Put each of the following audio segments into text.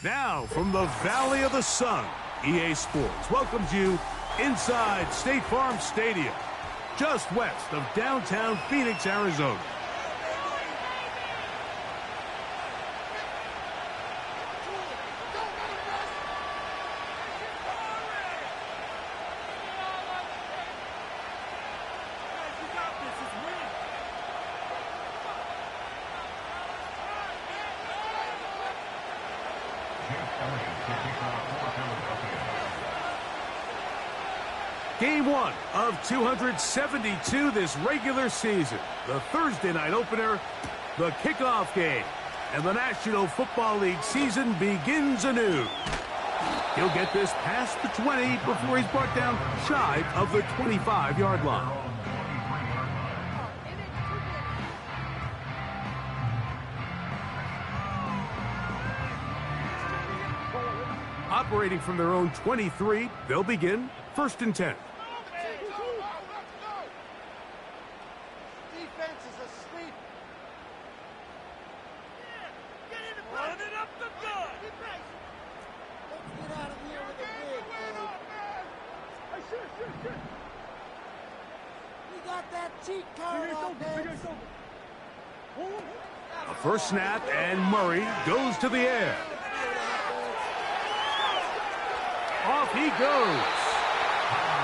Now, from the Valley of the Sun, EA Sports welcomes you inside State Farm Stadium, just west of downtown Phoenix, Arizona. Game one of 272 this regular season. The Thursday night opener, the kickoff game. And the National Football League season begins anew. He'll get this past the 20 before he's brought down shy of the 25-yard line. Operating from their own 23, they'll begin 1st and 10. Defense is asleep. Run it up the gut. Let's get out of here with a win, We got that cheat code on this. A first snap, and Murray goes to the air. Off he goes.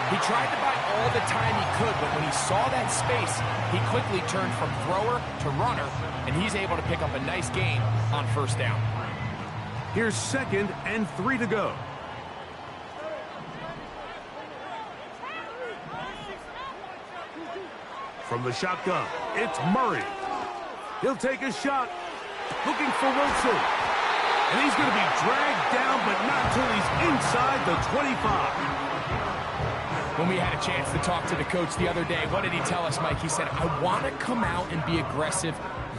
He tried to buy all the time he could, but when he saw that space, he quickly turned from thrower to runner, and he's able to pick up a nice gain on 1st down. Here's 2nd and 3 to go. From the shotgun, it's Murray. He'll take a shot, looking for Wilson. And he's going to be dragged down, but not till he's inside the 25. When we had a chance to talk to the coach the other day, what did he tell us, Mike? He said, I want to come out and be aggressive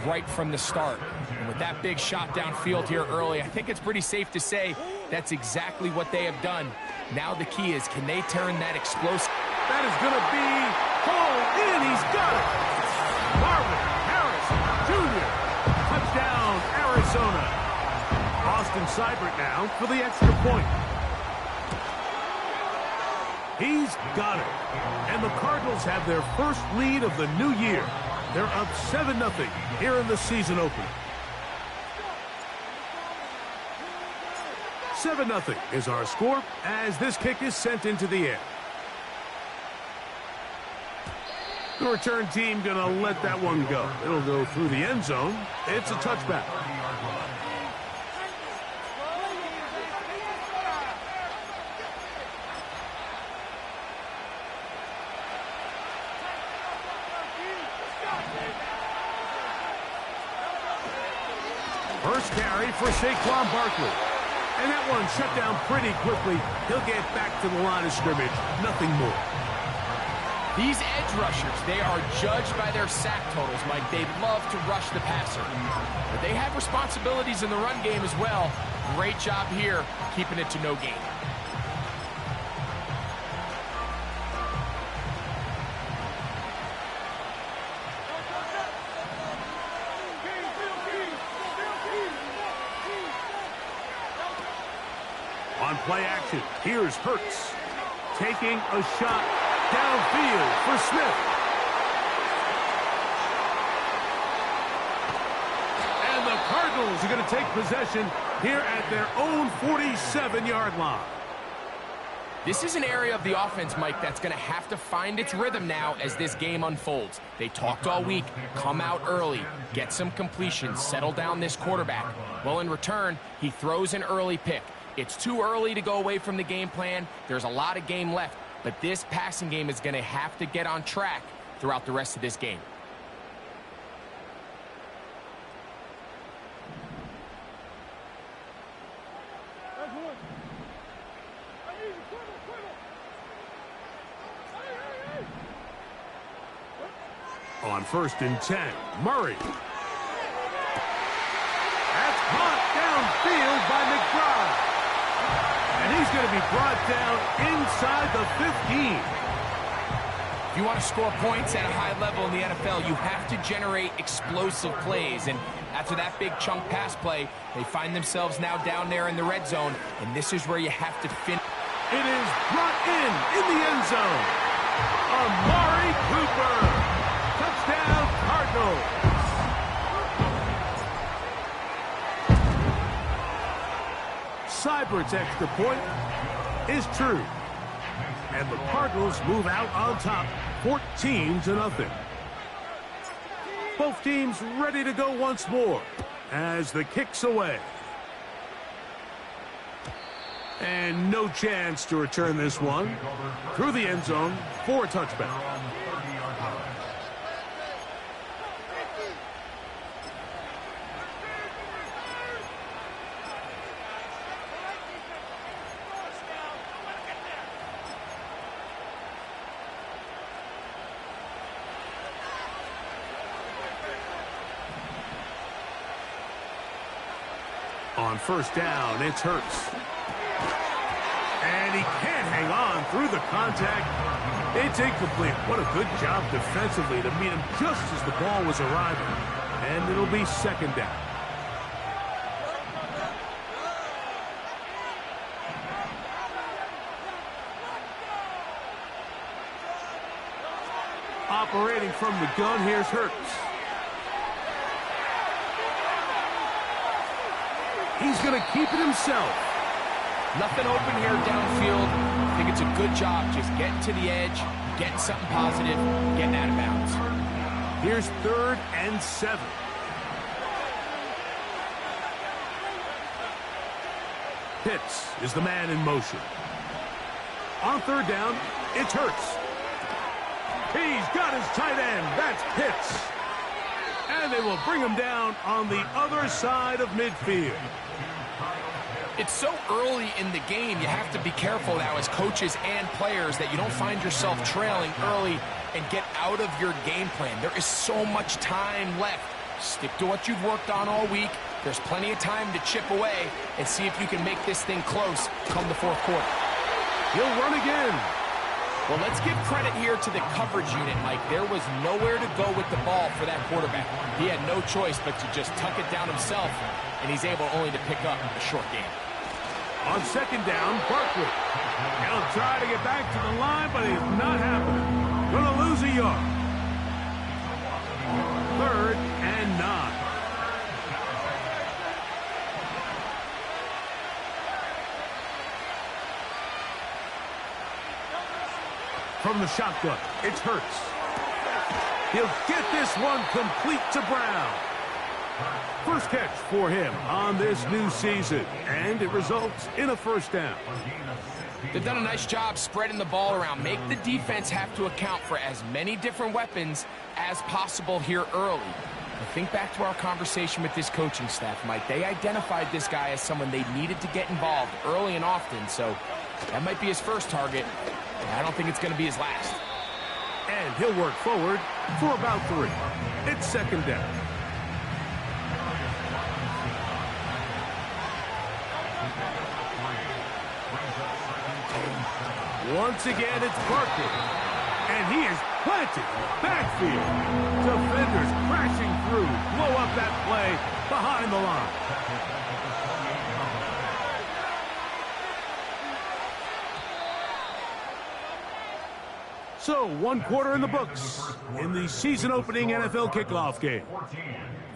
right from the start. And with that big shot downfield here early, I think it's pretty safe to say that's exactly what they have done. Now the key is, can they turn that explosive? That is going to be hauled in. He's got it. Marvin Harris Jr. Touchdown, Arizona. Austin Seibert now for the extra point. He's got it. And the Cardinals have their first lead of the new year. They're up 7-0 here in the season opener. 7-0 is our score as this kick is sent into the air. The return team going to let that one go. It'll go through the end zone. It's a touchback. First carry for Saquon Barkley. And that one shut down pretty quickly. He'll get back to the line of scrimmage. Nothing more. These edge rushers, they are judged by their sack totals, Mike. They love to rush the passer. But they have responsibilities in the run game as well. Great job here, keeping it to no gain. On play action, here's Hurts. Taking a shot downfield for Smith. And the Cardinals are going to take possession here at their own 47-yard line. This is an area of the offense, Mike, that's going to have to find its rhythm now as this game unfolds. They talked all week, come out early, get some completions, settle down this quarterback. Well, in return, he throws an early pick. It's too early to go away from the game plan. There's a lot of game left, but this passing game is going to have to get on track throughout the rest of this game. On 1st and 10, Murray. That's caught downfield by McBride. And he's going to be brought down inside the 15. If you want to score points at a high level in the NFL, you have to generate explosive plays. And After that big chunk pass play, they find themselves now down there in the red zone, and this is where you have to finish. It is brought in the end zone. Amari Cooper. Touchdown, Cardinals. Seibert's extra point is true. And the Cardinals move out on top, 14-0. Both teams ready to go once more as the kick's away. And no chance to return this one through the end zone for a touchback. On first down, it's Hurts. And he can't hang on through the contact. It's incomplete. What a good job defensively to meet him just as the ball was arriving. And it'll be second down. Operating from the gun, here's Hurts. He's going to keep it himself. Nothing open here downfield. I think it's a good job just getting to the edge, getting something positive, getting out of bounds. Here's 3rd and 7. Pitts is the man in motion. On 3rd down, it's Hurts. He's got his tight end. That's Pitts. And they will bring him down on the other side of midfield. It's so early in the game, you have to be careful now as coaches and players that you don't find yourself trailing early and get out of your game plan. There is so much time left. Stick to what you've worked on all week. There's plenty of time to chip away and see if you can make this thing close come the 4th quarter. He'll run again. Well, let's give credit here to the coverage unit, Mike. There was nowhere to go with the ball for that quarterback. He had no choice but to just tuck it down himself, and he's able only to pick up a short gain. On 2nd down, Barkley. He'll try to get back to the line, but it's not happening. Gonna lose a yard. 3rd and 9. From the shotgun, it's Hurts. He'll get this one complete to Brown. First catch for him on this new season, and it results in a 1st down. They've done a nice job spreading the ball around. Make the defense have to account for as many different weapons as possible here early. I think back to our conversation with this coaching staff, Mike. They identified this guy as someone they needed to get involved early and often, so that might be his first target. I don't think it's going to be his last. And he'll work forward for about 3. It's 2nd down. Once again, it's Barkley. And he is planted backfield. Defenders crashing through. Blow up that play behind the line. So, 1 quarter in the books in the season-opening NFL kickoff game.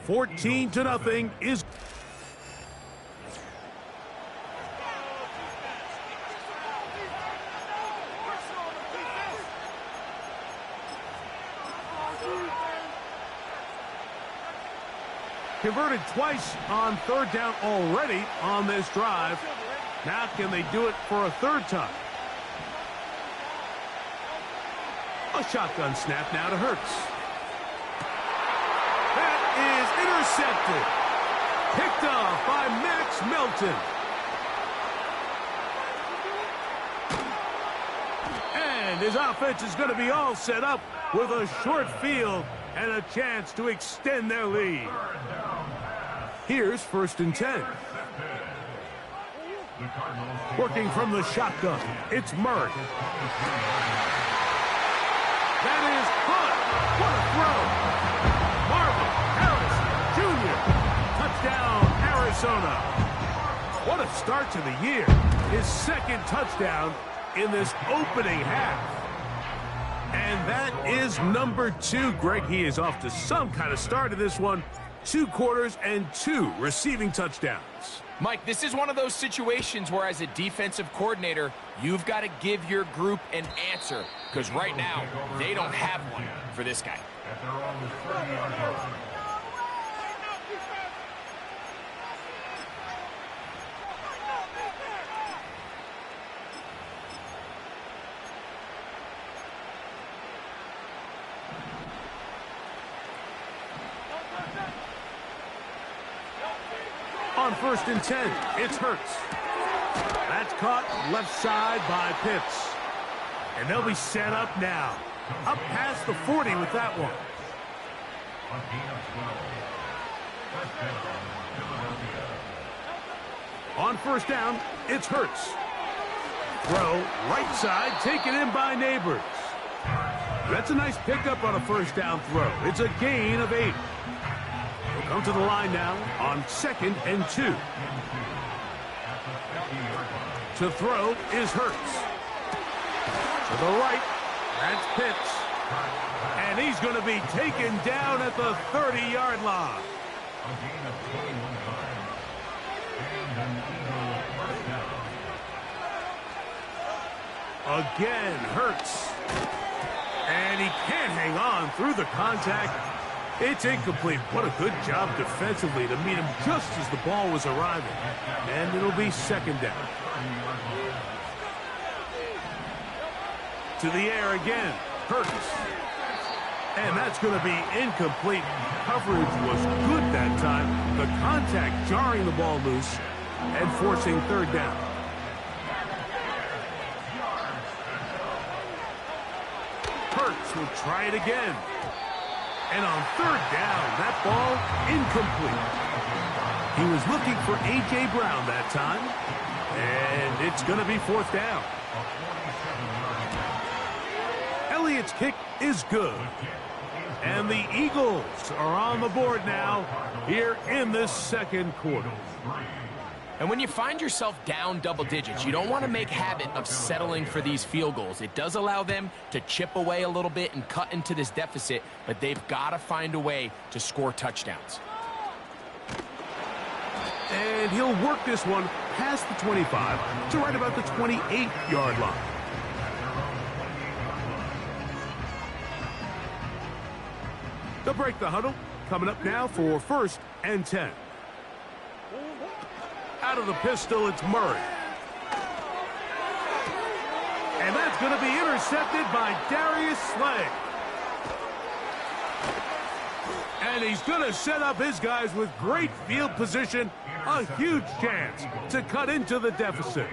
14-0 is... Converted twice on 3rd down already on this drive. Now can they do it for a 3rd time? A shotgun snap now to Hurts. That is intercepted. Picked off by Max Melton. And his offense is going to be all set up with a short field and a chance to extend their lead. Here's 1st and 10. Working from the shotgun, it's Murray. That is caught. What a throw. Marvin Harrison Jr. Minnesota. What a start to the year. His second touchdown in this opening half. And that is number 2. Greg, he is off to some kind of start in this one. 2 quarters and 2 receiving touchdowns. Mike, this is one of those situations where as a defensive coordinator, you've got to give your group an answer. Because right now, they don't have one for this guy. On 1st and 10, it's Hurts. That's caught left side by Pitts. And they'll be set up now. Up past the 40 with that one. On 1st down, it's Hurts. Throw, right side, taken in by Neighbors. That's a nice pickup on a 1st down throw. It's a gain of 8. We'll come to the line now on 2nd and 2. To throw is Hurts. To the right, that's Pitts. And he's going to be taken down at the 30-yard line. Again, Hurts. And he can't hang on through the contact. It's incomplete. What a good job defensively to meet him just as the ball was arriving. And it'll be 2nd down. To the air again. Hurts. And that's going to be incomplete. Coverage was good that time. The contact jarring the ball loose and forcing 3rd down. Hurts will try it again. And on 3rd down, that ball incomplete. He was looking for A.J. Brown that time. And it's going to be 4th down. Elliott's kick is good. And the Eagles are on the board now here in this 2nd quarter. And when you find yourself down double digits, you don't want to make habit of settling for these field goals. It does allow them to chip away a little bit and cut into this deficit, but they've got to find a way to score touchdowns. And he'll work this one past the 25 to right about the 28-yard line. They'll break the huddle. Coming up now for 1st and 10. Out of the pistol, it's Murray. And that's going to be intercepted by Darius Slay. And he's going to set up his guys with great field position. A huge chance to cut into the deficit.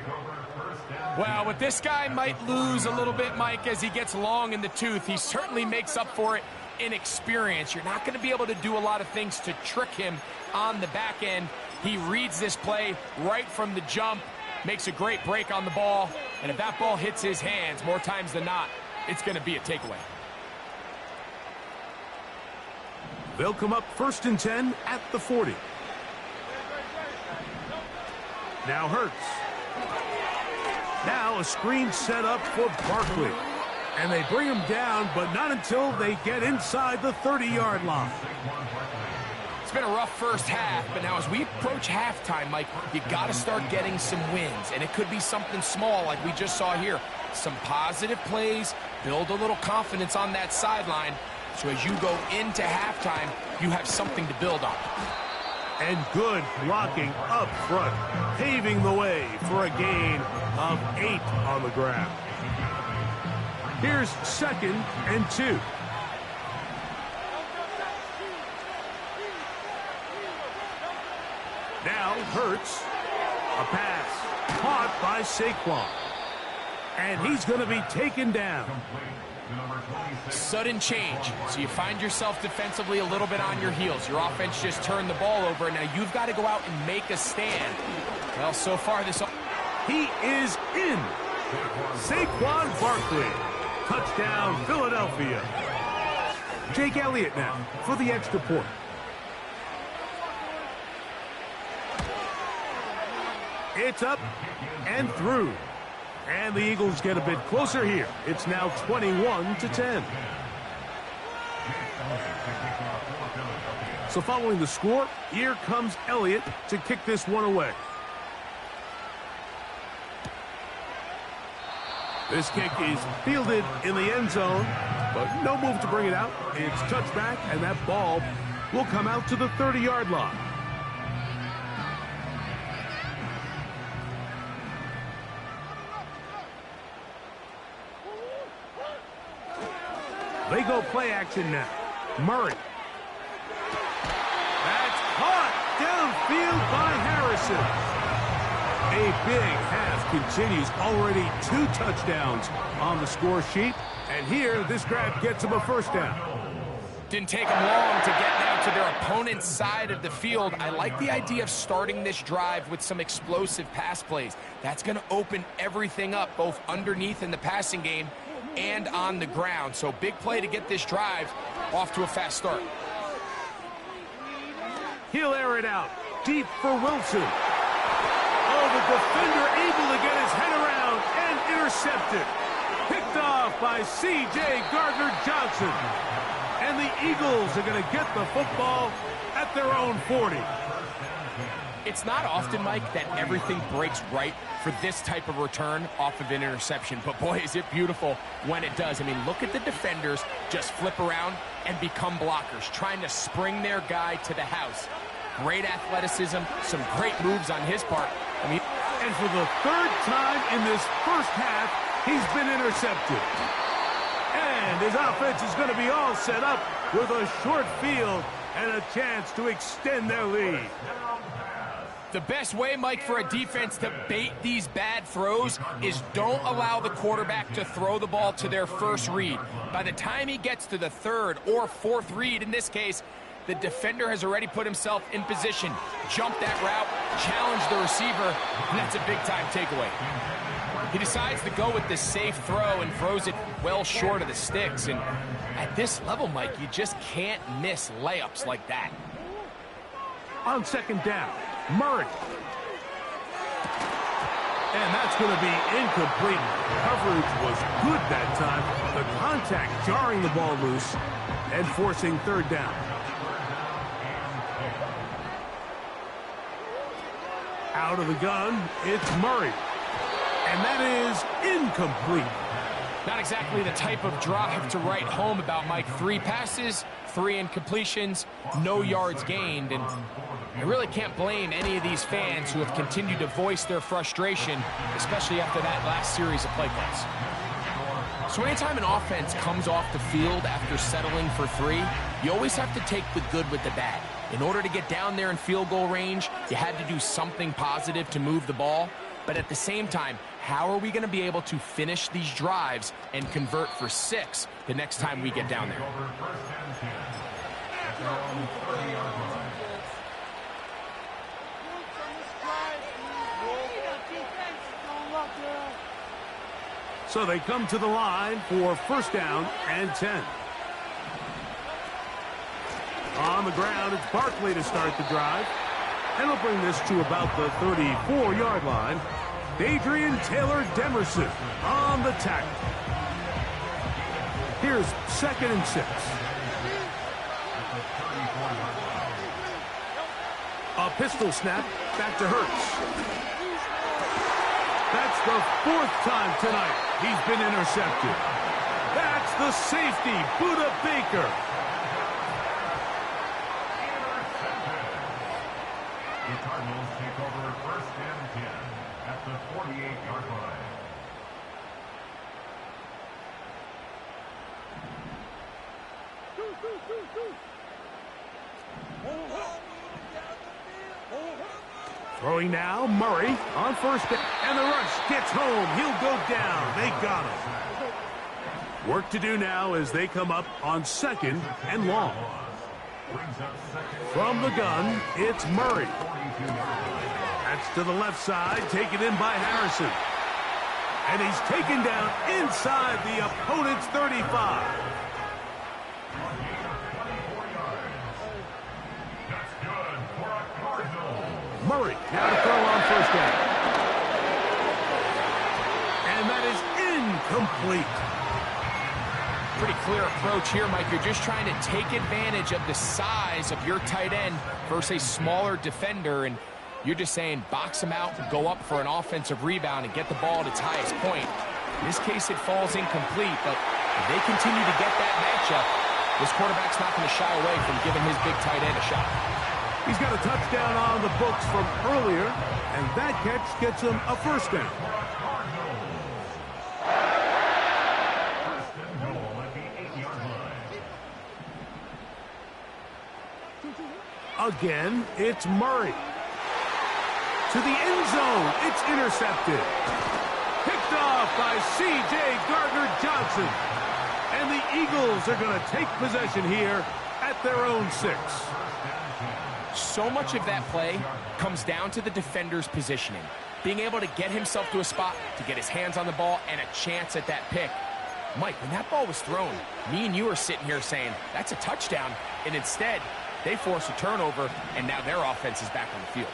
Well, what this guy might lose a little bit, Mike, as he gets long in the tooth, he certainly makes up for it in experience. You're not going to be able to do a lot of things to trick him on the back end. He reads this play right from the jump, makes a great break on the ball, and if that ball hits his hands more times than not, it's going to be a takeaway. They'll come up 1st and 10 at the 40. Now Hurts. Now a screen set up for Barkley. And they bring him down, but not until they get inside the 30-yard line. It's been a rough first half, but now as we approach halftime, Mike, you got to start getting some wins. And it could be something small like we just saw here. Some positive plays, build a little confidence on that sideline. So as you go into halftime, you have something to build on. And good blocking up front, paving the way for a gain of 8 on the ground. Here's 2nd and 2. Now Hurts. A pass caught by Saquon. And he's going to be taken down. Sudden change. So you find yourself defensively a little bit on your heels. Your offense just turned the ball over. Now you've got to go out and make a stand. Well, so far this... He is in. Saquon Barkley. Touchdown, Philadelphia. Jake Elliott now for the extra point. It's up and through. And the Eagles get a bit closer here. It's now 21-10. So following the score, here comes Elliott to kick this one away. This kick is fielded in the end zone, but no move to bring it out. It's touched back, and that ball will come out to the 30-yard line. They go play action now. Murray. That's caught downfield by Harrison. A big half continues. Already 2 touchdowns on the score sheet. And here, this grab gets him a first down. Didn't take them long to get now to their opponent's side of the field. I like the idea of starting this drive with some explosive pass plays. That's going to open everything up, both underneath in the passing game and on the ground. So big play to get this drive off to a fast start. He'll air it out. Deep for Wilson. Oh, the defender able to get his head around and intercepted. Picked off by C.J. Gardner-Johnson. And the Eagles are going to get the football at their own 40. It's not often, Mike, that everything breaks right for this type of return off of an interception. But, boy, is it beautiful when it does. I mean, look at the defenders just flip around and become blockers, trying to spring their guy to the house. Great athleticism, some great moves on his part. I mean, and for the 3rd time in this first half, he's been intercepted. And his offense is going to be all set up with a short field and a chance to extend their lead. The best way, Mike, for a defense to bait these bad throws is don't allow the quarterback to throw the ball to their first read. By the time he gets to the 3rd or 4th read, in this case, the defender has already put himself in position, jumped that route, challenged the receiver, and that's a big-time takeaway. He decides to go with the safe throw and throws it well short of the sticks. And at this level, Mike, you just can't miss layups like that. On 2nd down, Murray. And that's going to be incomplete. Coverage was good that time. The contact jarring the ball loose and forcing 3rd down. Out of the gun, it's Murray. And that is incomplete. Not exactly the type of drive to write home about, Mike. 3 passes, 3 incompletions, no yards gained. And I really can't blame any of these fans who have continued to voice their frustration, especially after that last series of play calls. So anytime an offense comes off the field after settling for 3, you always have to take the good with the bad. In order to get down there in field goal range, you had to do something positive to move the ball. But at the same time, how are we going to be able to finish these drives and convert for 6 the next time we get down there? So they come to the line for 1st down and 10. On the ground, it's Barkley to start the drive. And he'll bring this to about the 34-yard line. Adrian Taylor-Demerson on the tackle. Here's 2nd and 6. A pistol snap back to Hurts. That's the 4th time tonight he's been intercepted. That's the safety, Budda Baker. The Cardinals take over 1st and 10 at the 48-yard line. Throwing now, Murray on 1st down. And the rush gets home. He'll go down. They got him. Work to do now as they come up on 2nd and long. From the gun, it's Murray. That's to the left side, taken in by Harrison. And he's taken down inside the opponent's 35. Murray now to throw on 1st down. complete. Pretty clear approach here, Mike. You're just trying to take advantage of the size of your tight end versus a smaller defender, and you're just saying box him out, go up for an offensive rebound, and get the ball at its highest point. In this case, it falls incomplete, but if they continue to get that matchup, this quarterback's not going to shy away from giving his big tight end a shot. He's got a touchdown on the books from earlier, and that catch gets him a first down. Again, it's Murray. To the end zone, it's intercepted. Picked off by C.J. Gardner-Johnson. And the Eagles are going to take possession here at their own 6. So much of that play comes down to the defender's positioning. Being able to get himself to a spot, to get his hands on the ball, and a chance at that pick. Mike, when that ball was thrown, me and you are sitting here saying, that's a touchdown. And instead, they force a turnover, and now their offense is back on the field.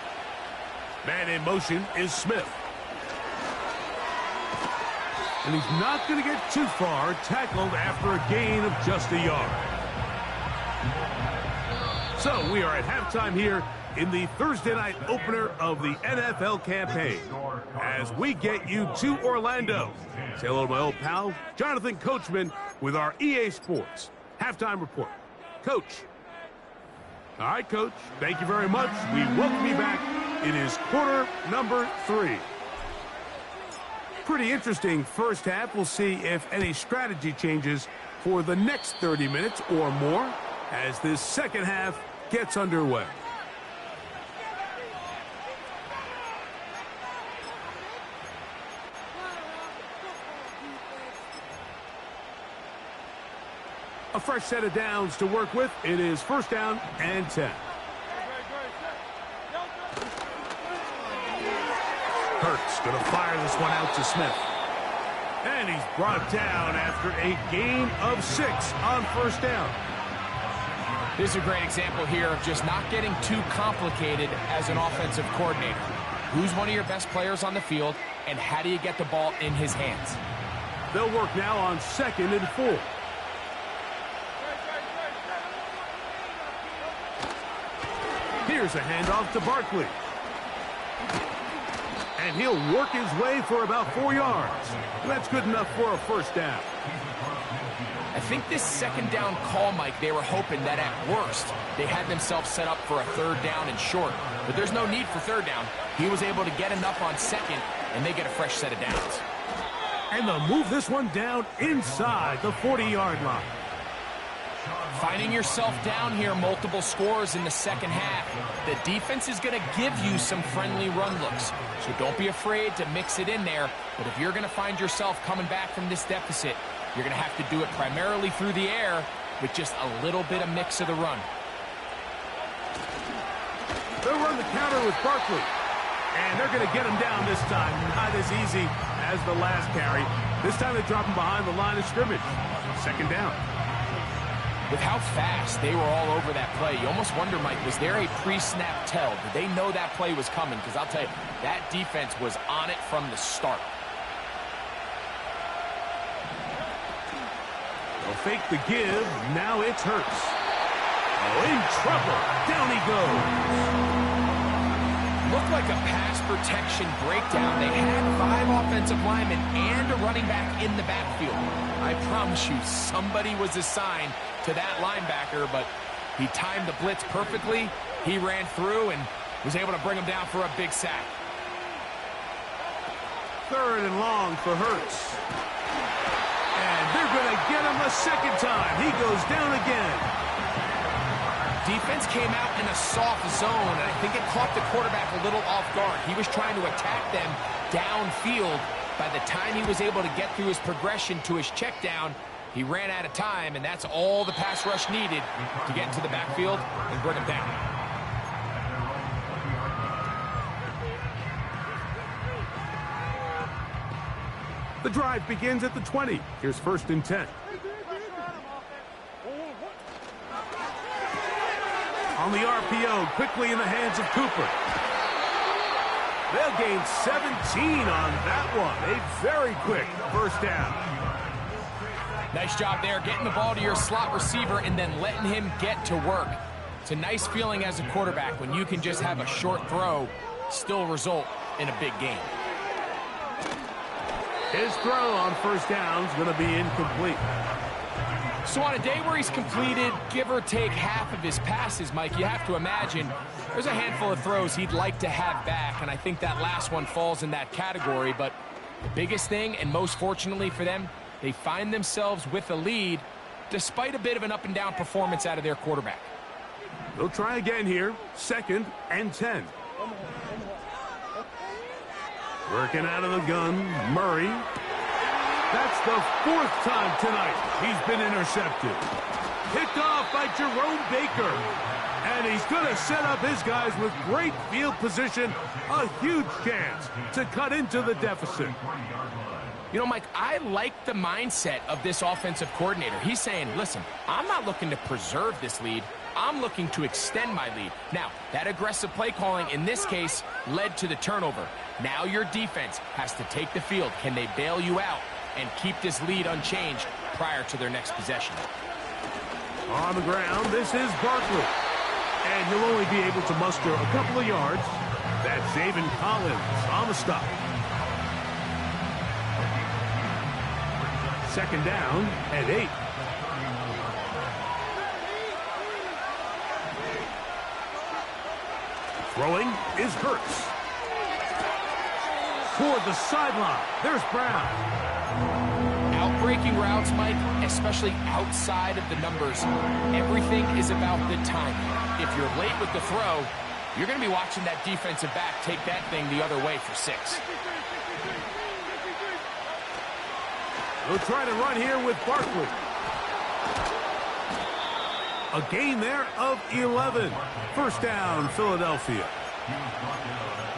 Man in motion is Smith. And he's not going to get too far, tackled after a gain of just a yard. So we are at halftime here in the Thursday night opener of the NFL campaign as we get you to Orlando. Say hello to my old pal, Jonathan Coachman, with our EA Sports halftime report. Coach. All right, Coach. Thank you very much. We welcome you back. It is quarter number 3. Pretty interesting first half. We'll see if any strategy changes for the next 30 minutes or more as this second half gets underway. A fresh set of downs to work with. It is first down and 10. Hurts going to fire this one out to Smith. And he's brought down after a gain of 6 on first down. This is a great example here of just not getting too complicated as an offensive coordinator. Who's one of your best players on the field, and how do you get the ball in his hands? They'll work now on 2nd and 4. Here's a handoff to Barkley. And he'll work his way for about 4 yards. That's good enough for a first down. I think this second down call, Mike, they were hoping that at worst they had themselves set up for a third down and short. But there's no need for third down. He was able to get enough on second, and they get a fresh set of downs. And they'll move this one down inside the 40-yard line. Finding yourself down here, multiple scores in the second half. The defense is going to give you some friendly run looks. So don't be afraid to mix it in there. But if you're going to find yourself coming back from this deficit, you're going to have to do it primarily through the air with just a little bit of mix of the run. They'll run the counter with Barkley. And they're going to get him down this time. Not as easy as the last carry. This time they drop him behind the line of scrimmage. Second down. With how fast they were all over that play, you almost wonder, Mike, was there a pre-snap tell? Did they know that play was coming? Because I'll tell you, that defense was on it from the start. They'll fake the give. Now it's Hurts. Oh, in trouble. Down he goes. Looked like a pass protection breakdown. They had 5 offensive linemen and a running back in the backfield. I promise you, somebody was assigned to that linebacker, but he timed the blitz perfectly. He ran through and was able to bring him down for a big sack. Third and long for Hurts. And they're going to get him a second time. He goes down again. Defense came out in a soft zone, and I think it caught the quarterback a little off guard. He was trying to attack them downfield. By the time he was able to get through his progression to his check down, he ran out of time, and that's all the pass rush needed to get into the backfield and bring him down. The drive begins at the 20. Here's first and 10. On the RPO, quickly in the hands of Cooper. They'll gain 17 on that one. A very quick first down. Nice job there, getting the ball to your slot receiver and then letting him get to work. It's a nice feeling as a quarterback when you can just have a short throw, still result in a big game. His throw on first down is going to be incomplete. So on a day where he's completed, give or take half of his passes, Mike, you have to imagine there's a handful of throws he'd like to have back, and I think that last one falls in that category. But the biggest thing, and most fortunately for them, they find themselves with a lead despite a bit of an up-and-down performance out of their quarterback. They'll try again here, 2nd and 10. Working out of the gun, Murray. That's the 4th time tonight he's been intercepted. Picked off by Jerome Baker. And he's going to set up his guys with great field position. A huge chance to cut into the deficit. You know, Mike, I like the mindset of this offensive coordinator. He's saying, listen, I'm not looking to preserve this lead. I'm looking to extend my lead. Now, that aggressive play calling in this case led to the turnover. Now your defense has to take the field. Can they bail you out and keep this lead unchanged prior to their next possession? On the ground, this is Barkley. And he'll only be able to muster a couple of yards. That's Zaven Collins on the stop. 2nd down and 8. Throwing is Hurts. Toward the sideline. There's Brown. Outbreaking routes, Mike, especially outside of the numbers, everything is about the timing. If you're late with the throw, you're going to be watching that defensive back take that thing the other way for 6. They'll try to run here with Barkley. A gain there of 11. First down, Philadelphia.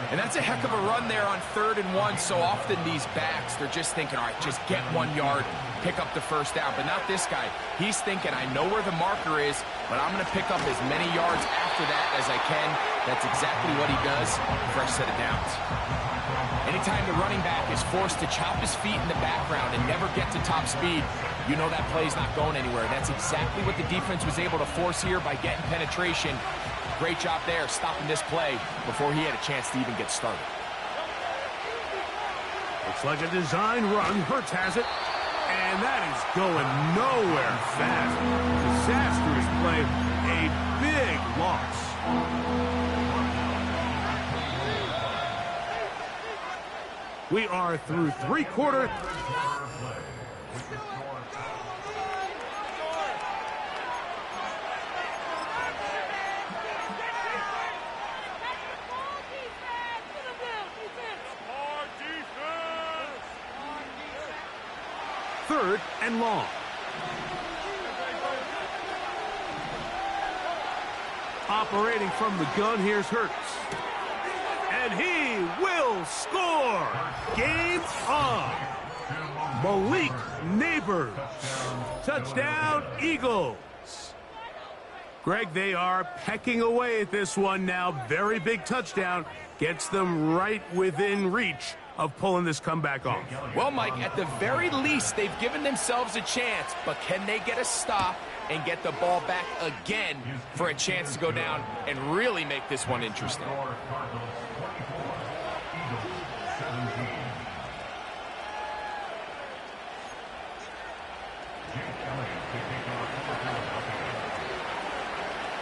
And that's a heck of a run there on 3rd and 1. So often these backs, they're just thinking, all right, just get 1 yard, pick up the first down. But not this guy. He's thinking, I know where the marker is, but I'm going to pick up as many yards after that as I can. That's exactly what he does. Fresh set of downs. Anytime the running back is forced to chop his feet in the background and never get to top speed, you know that play's not going anywhere. That's exactly what the defense was able to force here by getting penetration. Great job there, stopping this play before he had a chance to even get started. Looks like a design run. Hurts has it. And that is going nowhere fast. Disastrous play. A big loss. We are through 3 quarters. Third and long. Operating from the gun, here's Hurts. And he will score. Game on. Malik Neighbors. Touchdown, Eagles. Greg, they are pecking away at this one now. Very big touchdown. Gets them right within reach of pulling this comeback off. Well, Mike, at the very least, they've given themselves a chance, but can they get a stop and get the ball back again for a chance to go down and really make this one interesting?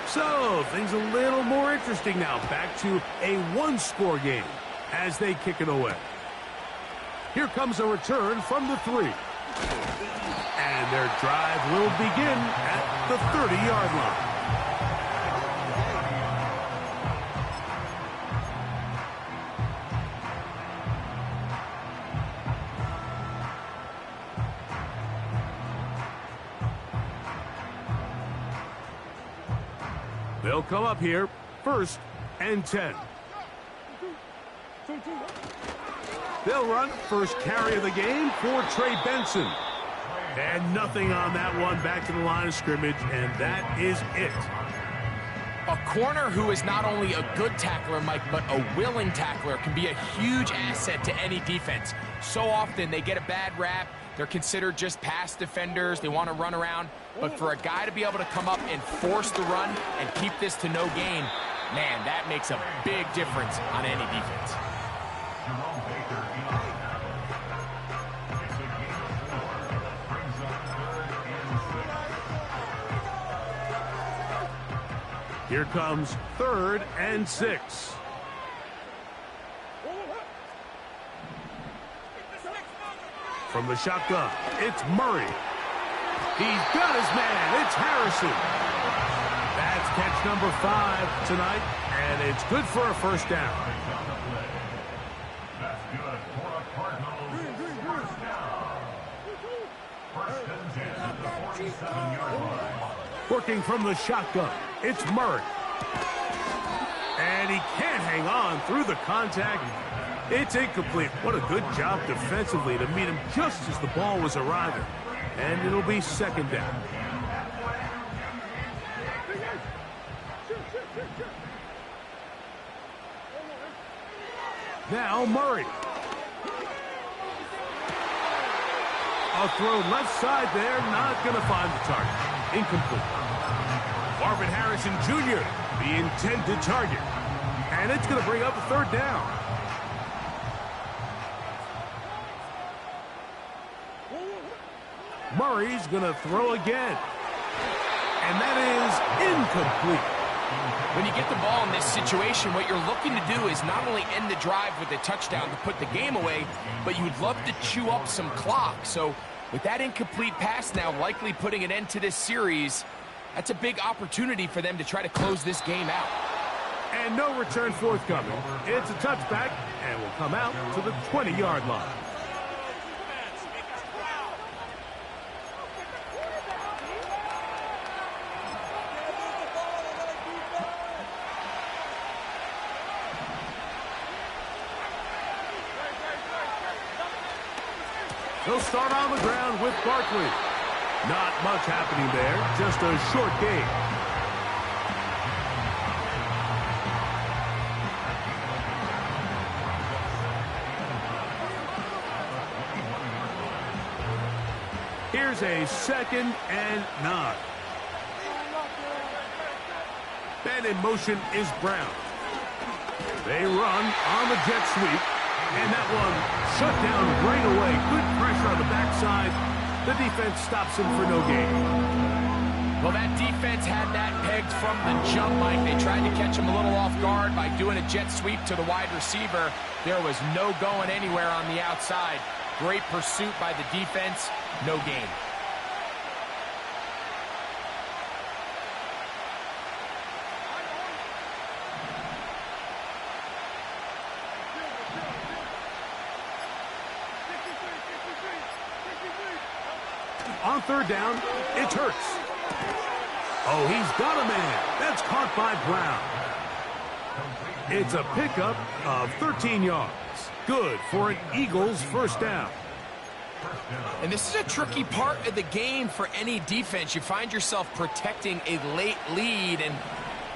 So, things a little more interesting now. Back to a 1-score game as they kick it away. Here comes a return from the 3. And their drive will begin at the 30-yard line. They'll come up here, 1st and 10. They'll run first carry of the game for Trey Benson. And nothing on that one, back to the line of scrimmage, and that is it. A corner who is not only a good tackler, Mike, but a willing tackler can be a huge asset to any defense. So often they get a bad rap. They're considered just pass defenders. They want to run around. But for a guy to be able to come up and force the run and keep this to no gain, man, that makes a big difference on any defense. Here comes 3rd and 6. From the shotgun, it's Murray. He's got his man. It's Harrison. That's catch number 5 tonight, and it's good for a first down. That's good for a Cardinals first down. First and 10 at the 47-yard line. Working from the shotgun, it's Murray. And he can't hang on through the contact. It's incomplete. What a good job defensively to meet him just as the ball was arriving. And it'll be second down. Now Murray. A throw left side there, not going to find the target. Incomplete. Marvin Harrison Jr., the intended target. And it's going to bring up a third down. Murray's going to throw again. And that is incomplete. When you get the ball in this situation, what you're looking to do is not only end the drive with a touchdown to put the game away, but you'd love to chew up some clock. So with that incomplete pass now likely putting an end to this series, that's a big opportunity for them to try to close this game out. And no return forthcoming. It's a touchback and will come out to the 20-yard line. They'll start on the ground with Barkley. Not much happening there, just a short game. Here's a 2nd and 9. And in motion is Brown. They run on the jet sweep. And that one shut down right away. Good pressure on the backside. The defense stops him for no gain. Well, that defense had that pegged from the jump, Mike. They tried to catch him a little off guard by doing a jet sweep to the wide receiver. There was no going anywhere on the outside. Great pursuit by the defense. No gain. On third down, it's Hurts. Oh, he's got a man. That's caught by Brown. It's a pickup of 13 yards. Good for an Eagles first down. And this is a tricky part of the game for any defense. You find yourself protecting a late lead, and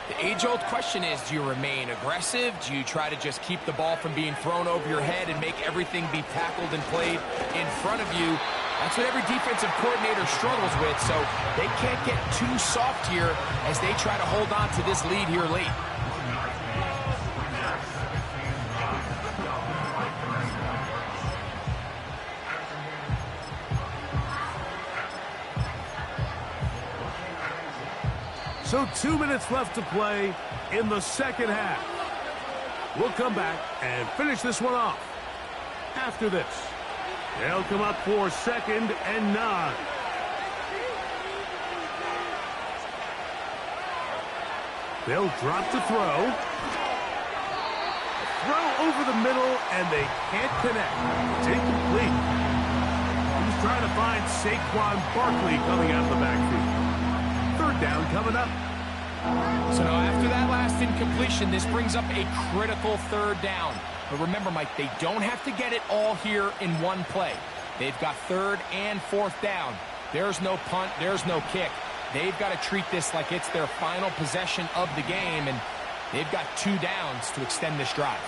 the age-old question is, do you remain aggressive? Do you try to just keep the ball from being thrown over your head and make everything be tackled and played in front of you? That's what every defensive coordinator struggles with, so they can't get too soft here as they try to hold on to this lead here late. So 2 minutes left to play in the second half. We'll come back and finish this one off after this. They'll come up for 2nd and 9. They'll drop to throw. Throw over the middle, and they can't connect. It's incomplete. He's trying to find Saquon Barkley coming out of the backfield. Third down coming up. So now after that last incompletion, this brings up a critical third down. But remember, Mike, they don't have to get it all here in one play. They've got 3rd and 4th down. There's no punt. There's no kick. they've got to treat this like it's their final possession of the game, and they've got 2 downs to extend this drive.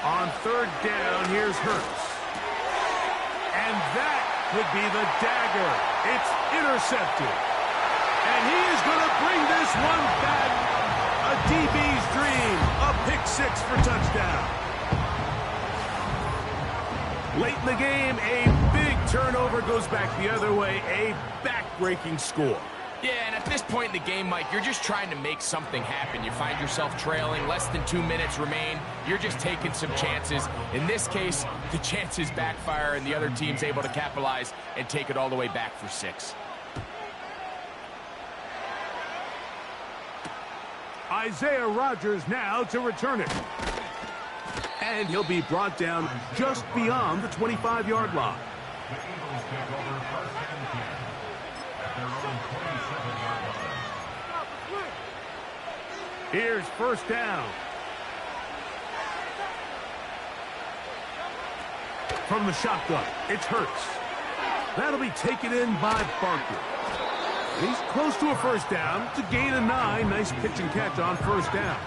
On 3rd down, here's Hurts. And that could be the dagger. It's intercepted. And he is going to bring this one back. A DB's dream. A pick-6 for touchdown. Late in the game, a big turnover goes back the other way. A back-breaking score. Yeah, and at this point in the game, Mike, you're just trying to make something happen. You find yourself trailing, less than 2 minutes remain. You're just taking some chances. In this case, the chances backfire, and the other team's able to capitalize and take it all the way back for 6. Isaiah Rodgers now to return it. And he'll be brought down just beyond the 25-yard line. The Eagles take over 1st and 10 at their own 27-yard line. Here's 1st down. From the shotgun, it's Hurts. That'll be taken in by Barkley. He's close to a 1st down. It's a gain of 9. Nice pitch and catch on 1st down.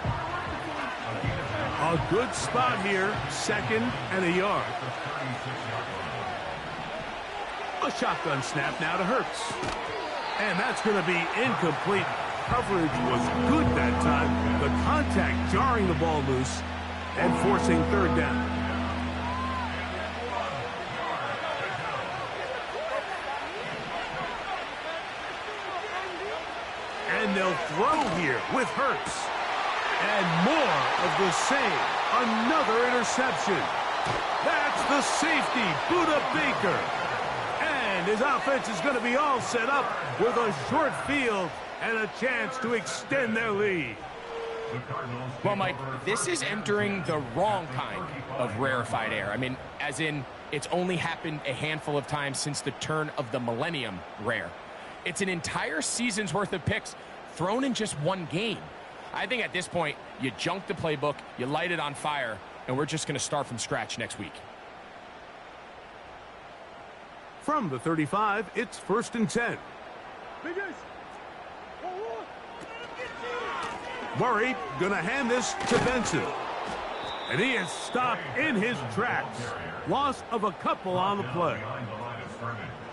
A good spot here. 2nd and a yard. A shotgun snap now to Hurts. And that's going to be incomplete. Coverage was good that time. The contact jarring the ball loose and forcing 3rd down. And they'll throw here with Hurts. And more of the same. Another interception. That's the safety, Buda Baker. And his offense is going to be all set up with a short field and a chance to extend their lead. Well, Mike, this is entering the wrong kind of rarefied air. I mean, as in, it's only happened a handful of times since the turn of the millennium rare. It's an entire season's worth of picks thrown in just one game. I think at this point, you junk the playbook, you light it on fire, and we're just going to start from scratch next week. From the 35, it's 1st and 10. Murray going to hand this to Benson. And he is stopped in his tracks. Loss of a couple on the play.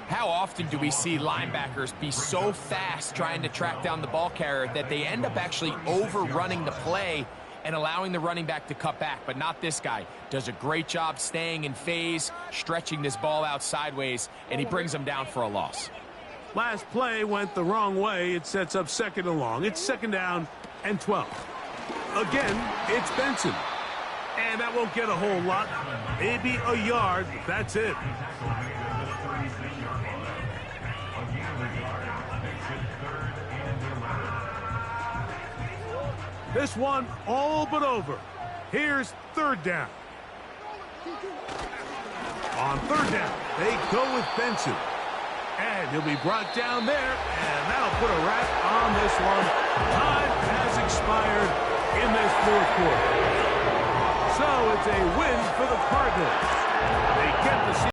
How often do we see linebackers be so fast trying to track down the ball carrier that they end up actually overrunning the play and allowing the running back to cut back? But not this guy. Does a great job staying in phase, stretching this ball out sideways, and he brings them down for a loss. Last play went the wrong way. It sets up 2nd and long. It's 2nd down and 12. Again, it's Benson. And that won't get a whole lot. Maybe a yard. That's it. This one all but over. Here's 3rd down. On 3rd down, they go with Benson. And he'll be brought down there, and that'll put a wrap on this one. Time has expired in this 4th quarter. So it's a win for the Cardinals. They get the